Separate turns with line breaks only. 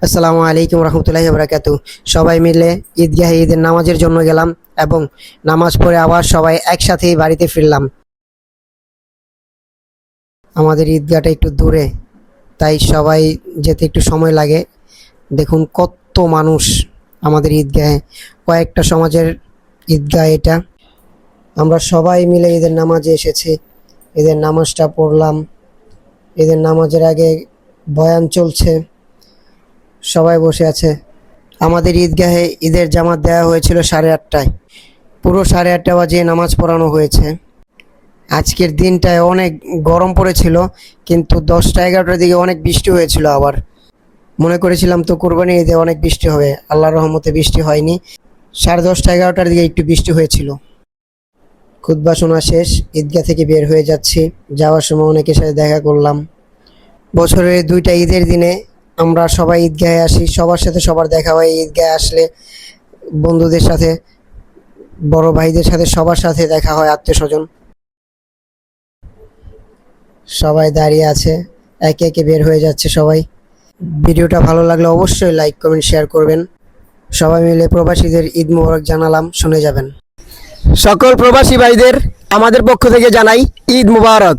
আসসালামু আলাইকুম রহমতুল্লাহি বারাকাতু। সবাই মিলে ঈদগাহে ঈদের নামাজের জন্য গেলাম এবং নামাজ পড়ে আবার সবাই একসাথেই বাড়িতে ফিরলাম। আমাদের ঈদগাহটা একটু দূরে, তাই সবাই যেতে একটু সময় লাগে। দেখুন কত মানুষ আমাদের ঈদগাহে, কয়েকটা সমাজের ঈদগাহ এটা। আমরা সবাই মিলে ঈদের নামাজে এসেছি, ঈদের নামাজটা পড়লাম। ঈদের নামাজের আগে বয়ান চলছে, সবাই বসে আছে। আমাদের ঈদগাহে ঈদের জামাত দেওয়া হয়েছিল 8:30টায়, পুরো 8:30 বাজে নামাজ পড়ানো হয়েছে। আজকের দিনটায় অনেক গরম পড়েছিল, কিন্তু 10টা-11টার দিকে অনেক বৃষ্টি হয়েছিল। আবার মনে করেছিলাম তো কোরবানি ঈদে অনেক বৃষ্টি হবে, আল্লাহর রহমতে বৃষ্টি হয়নি। 10:30-11টার দিকে একটু বৃষ্টি হয়েছিল। খুতবা শোনা শেষ, ঈদগাহ থেকে বের হয়ে যাচ্ছি। যাওয়ার সময় অনেকের সাথে দেখা করলাম। বছরের 2টা ঈদের দিনে আমরা সবাই ঈদগাহে আসি, সবার সাথে সবার দেখা হয়। ঈদগাহে আসলে বন্ধুদের সাথে, বড় ভাইদের সাথে, সবার সাথে দেখা হয়, আত্মীয় স্বজন সবাই দাঁড়িয়ে আছে, একে একে বের হয়ে যাচ্ছে সবাই। ভিডিওটা ভালো লাগলে অবশ্যই লাইক কমেন্ট শেয়ার করবেন। সবাই মিলে প্রবাসীদের ঈদ মোবারক জানালাম, শুনে যাবেন। সকল প্রবাসী ভাইদের আমাদের পক্ষ থেকে জানাই ঈদ মোবারক।